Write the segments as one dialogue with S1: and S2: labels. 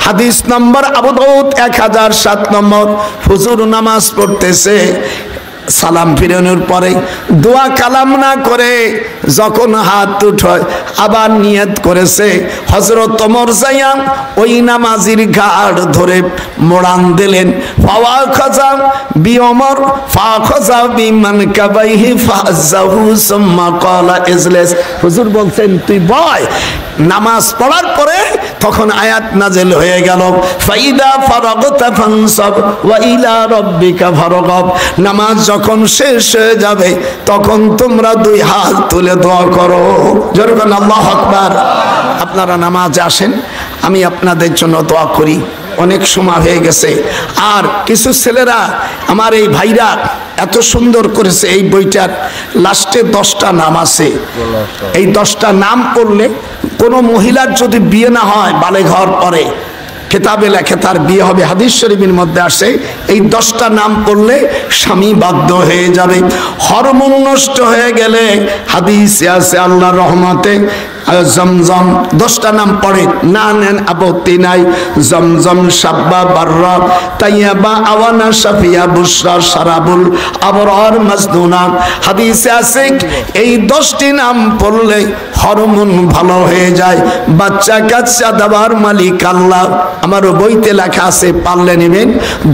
S1: হাদিস নম্বর আবু দাউদ 1007 নম্বর। হুজুর নামাজ পড়তেছে, সালাম ফিরানোর পরে দোয়া কালাম না করে যখন হাত উঠায় আবার নিয়ত করেছে, হযরত ওমর যাইয়া ওই নামাজির ঘাড় ধরে মোড়ান দিলেন। ফাওয়া খাজা বি ওমর ফা খাজা বিমান কাবাইহি ফাজাহু সুম্মা ক্বালা ইজলিস। হুজুর বলছেন তুই বয়। নামাজ পড়ার পরে তখন আয়াত নাযিল হয়ে গেল, ফাইদা ফারাগতা ফানসাব ওয়া ইলা রাব্বিকা ফারগাব। নামাজ যখন শেষ হয়ে যাবে তখন তোমরা দুই হাত তুলে দোয়া করো। জোরে বলেন আল্লাহু আকবার। আপনারা নামাজে আসেন, আমি আপনাদের জন্য দোয়া করি। অনেক সময় হয়ে গেছে। আর কিছু ছেলেরা আমার এই ভাইরা এত সুন্দর করেছে, এই বইটার লাস্টে 10টা নাম আছে। এই 10টা নাম করলে কোনো মহিলার যদি বিয়ে না হয় বালেগ হওয়ার পরে খেতাবে লেখে তার বিয়ে হবে। হাদিস শরীফের মধ্যে আসে এই 10টা নাম পড়লে স্বামী বাধ্য হয়ে যাবে। হরমোন নষ্ট হয়ে গেলে হাদিসে আছে আল্লাহর রহমতে জমজম 10টা নাম পড়ে না নেন আপত্তি নাই। জমজম সাব্বা বাররা তাইয়াবা আওয়ানা শাফিয়া বুশরা সারাবুল আবরার মাজদুনা। হাদিসে আছে এই 10টি নাম পড়লে হরমোন ভালো হয়ে যায়, বাচ্চা কাচ্চা দেওয়ার মালিক আল্লাহ। আমারও বইতে লেখা আছে, পারলে নেবেন।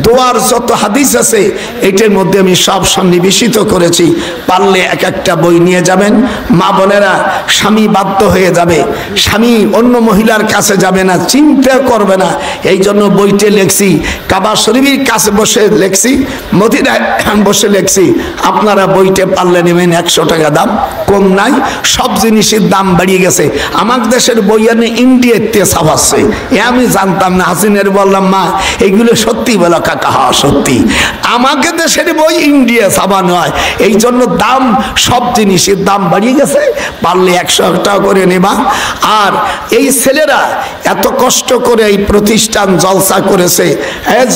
S1: দোয়ার যত হাদিস আছে এটার মধ্যে আমি সব সন্নিবেশিত করেছি, পারলে এক একটা বই নিয়ে যাবেন। মা বোনেরা, স্বামী বাধ্য হয়ে যাবে, স্বামী অন্য মহিলার কাছে যাবে না, চিন্তা করবে না। এই জন্য বইতে লেখছি, কাবা শরীফের কাছে বসে লেখছি, মদিনায় বসে লেখছি। আপনারা বইতে পারলে নেবেন, 100 টাকা দাম, কম নাই। সব জিনিসের দাম বাড়িয়ে গেছে। আমার দেশের বই আনে ইন্ডিয়াতে ছাপাচ্ছে, এ আমি জানতাম না। হাসিনের বললাম মা এইগুলো সত্যি বলো? কাকা হ্যাঁ সত্যি, আমাকে দেশের বই ইন্ডিয়া ছাপানো হয়, এই জন্য দাম, সব জিনিসের দাম বাড়িয়ে গেছে। পারলে 100 টাকা করে নেবা। আর এই ছেলেরা এত কষ্ট করে এই প্রতিষ্ঠান জলসা করেছে,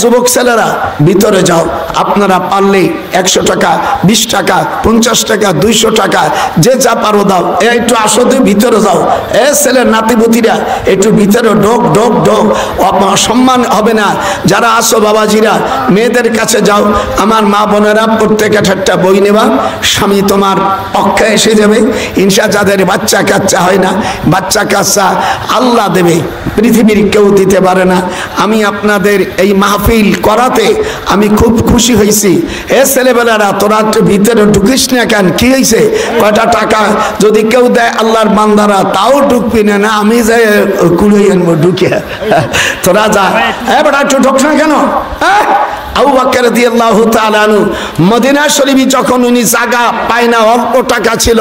S1: যুবক ছেলেরা ভিতরে যাও, আপনারা পারলে 100 টাকা 20 টাকা 50 টাকা 200 টাকা যে যা পারো দাও। একটু আসো তো ভিতরে যাও, ছেলের নাতিপুতিরা একটু ভিতরে ঢোক ঢোক ঢোক, সম্মান হবে না। যারা আসো বাবাজিরা মেয়েদের কাছে যাও। আমার মা বোনেরা প্রত্যেক একটা বই নেবা, স্বামী তোমার পক্ষে এসে যাবে ইনশা। যাদের বাচ্চা কাচ্চা হয় না, বাচ্চা কাচ্চা আল্লাহ দেবে, পৃথিবীর কেউ দিতে পারে না। আমি আপনাদের এই মাহফিল করাতে আমি খুব খুশি হয়েছি। ছেলেবেলারা তোরা একটু ভিতরে ঢুকিস না কেন? কি হয়েছে? কয়টা টাকা যদি কেউ দেয় আল্লাহর বান্দারা তাও ঢুকবি না। না আমি যাই কুড়িয়ে আনবো ঢুকিয়ে, তোরা যা। বেটা একটু ঢুকছ না কেন? আবু বকর রাদিয়াল্লাহু তাআলা আনহু মদিনা শরীফে যখন উনি জায়গা পায় না, অল্প টাকা ছিল,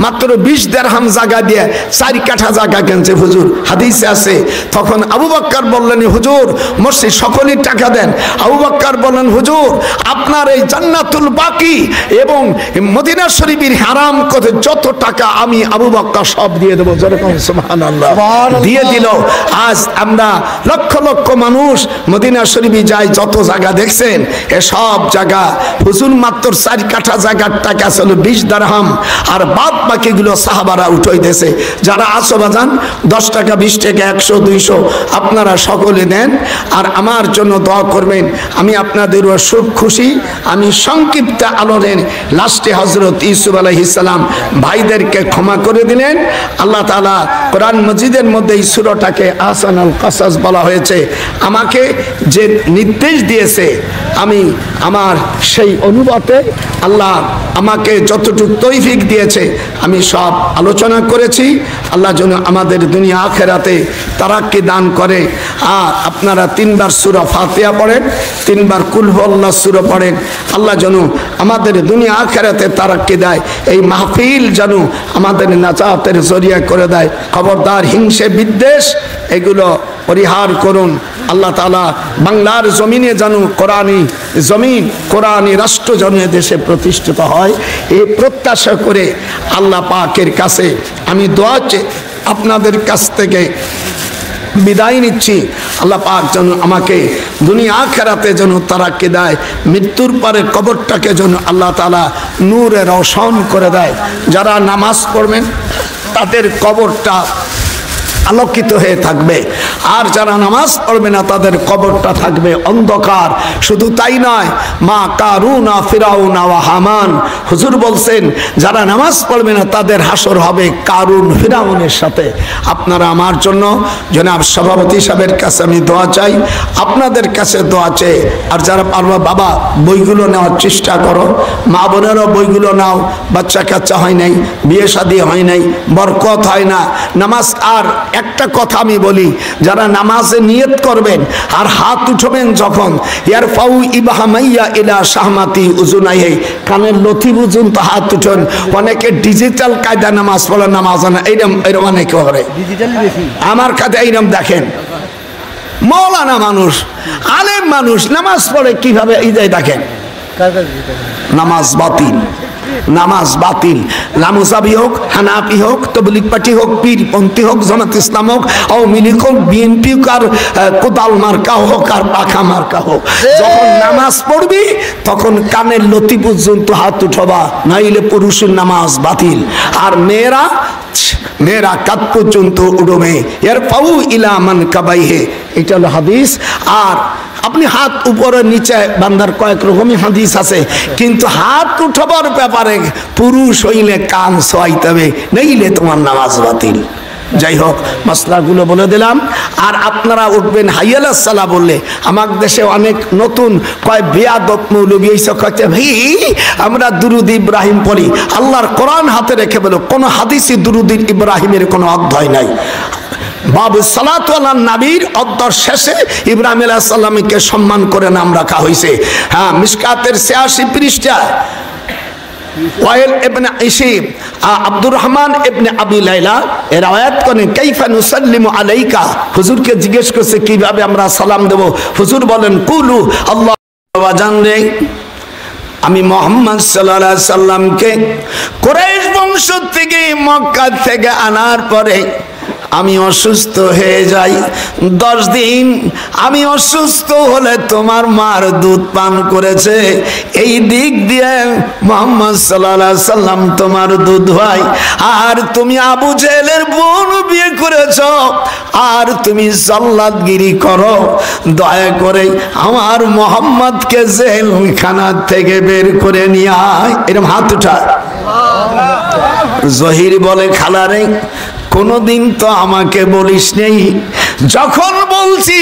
S1: মাত্র 20 দিরহাম জায়গা দিয়ে 4 কাঠা জায়গা কিনছে হুজুর, হাদিসে আছে। তখন আবু বকর বললেন হুজুর মসজিদ সকলের টাকা দেন। আবু বকর বললেন হুজুর আপনার এই জান্নাতুল বাকি এবং মদিনা শরীফের হারাম কত যত টাকা আমি আবু বকর সব দিয়ে দেবো। যেরকম সুবহানাল্লাহ দিয়ে দিল। আজ আমরা লক্ষ লক্ষ মানুষ মদিনা শরীফে যাই, যত জায়গা দেখছেন এসব জায়গা হুজুর মাত্র 4 কাঠা জায়গার টাকা ছিল 20 দিরহাম, আর বাদ বাকিগুলো সাহাবারা উঠাই দিয়েছে। যারা আসো বাজান 10 টাকা 20 টাকা 100 200 আপনারা সকলে দেন আর আমার জন্য দোয়া করবেন। আমি আপনাদের খুব খুশি। আমি সংক্ষিপ্ত আলোচনার লাস্টে হযরত ইউসুফ আলাইহিস সালাম ভাইদেরকে ক্ষমা করে দিলেন। আল্লাহ তাআলা কোরআন মজিদের মধ্যে এই সূরাটাকে আহসানুল কাসাস বলা হয়েছে। আমাকে যে নির্দেশ দিয়েছে আমি আমার সেই অনুপাতে আল্লাহ আমাকে যতটুকু তৌফিক দিয়েছে আমি সব আলোচনা করেছি। আল্লাহ যেন আমাদের দুনিয়া আখেরাতে তারাক্কি দান করে। আপনারা 3 বার সূরা ফাতিহা পড়েন, 3 বার কুল হুয়াল্লাহ সূরা পড়েন। আল্লাহ যেন আমাদের দুনিয়া আখেরাতে তারাক্কি দেয়। এই মাহফিল যেন আমাদের নাজাতের জরিয়া করে দেয়। খবরদার হিংসে বিদ্বেষ এগুলো পরিহার করুন। আল্লাহ তাআলা বাংলার জমিনে যেন কোরআনী জমিন, কোরআনী রাষ্ট্র যেন দেশে প্রতিষ্ঠিত হয়, এই প্রত্যাশা করে আল্লাহ পাকের কাছে আমি দোয়া চেয়ে আপনাদের কাছ থেকে বিদায় নিচ্ছি। আল্লাহ পাক যেন আমাকে দুনিয়া আখিরাতে যেন তারাক্কি দেয়, মৃত্যুর পরে কবরটাকে যেন আল্লাহ তাআলা নূরে রওশন করে দেয়। যারা নামাজ পড়বেন তাদের কবরটা আলোকিত হয়ে থাকবে। আর যারা নামাজ পড়বে না তাদের কবরটা থাকবে অন্ধকার। শুধু তাই নয়, মা কারুনা ফিরাউনা ওয়া হামান, হুজুর বলছেন যারা নামাজ পড়বে না তাদের হাসর হবে কারুন ফিরাউনের সাথে। আপনারা আমার জন্য জনাব সভাপতি সাহেবের কাছে আমি দোয়া চাই, আপনাদের কাছে দোয়া চাই। আর যারা পারবা বাবা বইগুলো নেওয়ার চেষ্টা করো, মা বোনেরও বইগুলো নাও। বাচ্চা কাচ্চা হয় নাই, বিয়ে শাদী হয় নাই, বরকত হয় না নামাজ। আর একটা কথা আমি বলি, যারা নামাজে নিয়ত করবেন আর হাত উঠবেন যখন, ইয়ারফাউ ইবহামাইয়া ইলা শাহমাতি উজুনাইহি, কানের লথি পর্যন্ত হাত উঠেন। অনেকে ডিজিটাল কায়দা নামাজ পড়ে, নামাজ না এইরকম অনেকে করে। আমার কাছে এইরকম দেখেন, মৌলানা মানুষ, আলেম মানুষ নামাজ পড়ে কিভাবে এই যায় দেখেন, নামাজ বাতিল, নামাজ বাতিল। লামুসাবি হোক, হানাফি হোক, তবলিগ পার্টি হোক, পীরপন্থী হোক, জামাত ইসলাম হোক, আওয়ামী লীগ হোক, বিএনপি হোক, আর কোদাল মার্কা হোক, আর পাখা মার্কা হোক, যখন নামাজ পড়বি তখন কানের লতি পর্যন্ত হাত উঠবা, নাইলে পুরুষের নামাজ বাতিল। আর মেয়েরা কাত পর্যন্ত উঠবে, এর ফাউ ইলা মান কাবাইহে, এটা হলো হাদিস। আর আপনি হাত উপরে নিচে বান্দার কয়েক রকমই হাদিস আছে, কিন্তু হাত উঠাবার ব্যাপারে পুরুষ হইলে কান ছোয়াইতে হবে, নইলে তোমার নামাজ বাতিল। যাই হোক, মশলাগুলো বলে দিলাম। আর আপনারা উঠবেন হাইয়াল সালা বললে। আমার দেশে অনেক নতুন কয় বেয়াদব মৌলবী এইসব কয়েছে, ভাই আমরা দুরুদ ইব্রাহিম পড়ি। আল্লাহর কোরআন হাতে রেখে বলো, কোনো হাদিসে দুরুদ ইব্রাহিমের কোনো অধ্যায় নাই। বাবু সালাতু আলান নবীর অধ্যায় শেষে ইব্রাহিম আলাইহিস সালামকে সম্মান করে নাম রাখা হয়েছে। হ্যাঁ, মিশকাতের 86 পৃষ্ঠা ওয়াইল ইবনে ইসিব আব্দুর রহমান ইবনে আবি লাইলা এর আয়াত করেন, কাইফা নুসাল্লিমু আলাইকা, হুজুরকে জিজ্ঞেস করছে কিভাবে আমরা সালাম দেব। হুজুর বলেন, কুলু আল্লাহ জানরে, আমি মুহাম্মদ সাল্লাল্লাহু আলাইহি সাল্লামকে কুরাইশ বংশ থেকে মক্কা থেকে আনার পরে আমি অসুস্থ হয়ে যাই। 10 দিন আমি অসুস্থ হলে তোমার মার দুধ পান করেছে, এই দিক দিয়ে মুহাম্মদ সাল্লাল্লাহু আলাইহি সাল্লাম তোমার দুধ ভাই। আর তুমি আবু জেহেলের বোন বিয়ে করেছো, আর তুমি জাল্লাতগিরি করো। দয়া করে আমার মুহাম্মদকে জেলখানা থেকে বের করে নিয়ে আয়। এরকম হাত উঠা। জহির বলে, খালারে কোনদিন তো আমাকে বলিস নেই, যখন বলছি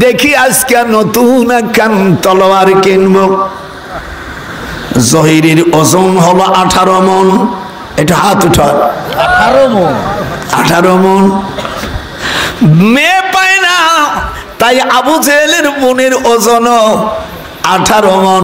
S1: দেখি আজকে নতুন একখান তলোয়ার কিনব। জহিরের ওজন হলো 18 মণ। এটা হাত উঠা। 18 মণ মেয়ে পায় না, তাই আবু জেহেলের বোনের ওজন 18 মণ।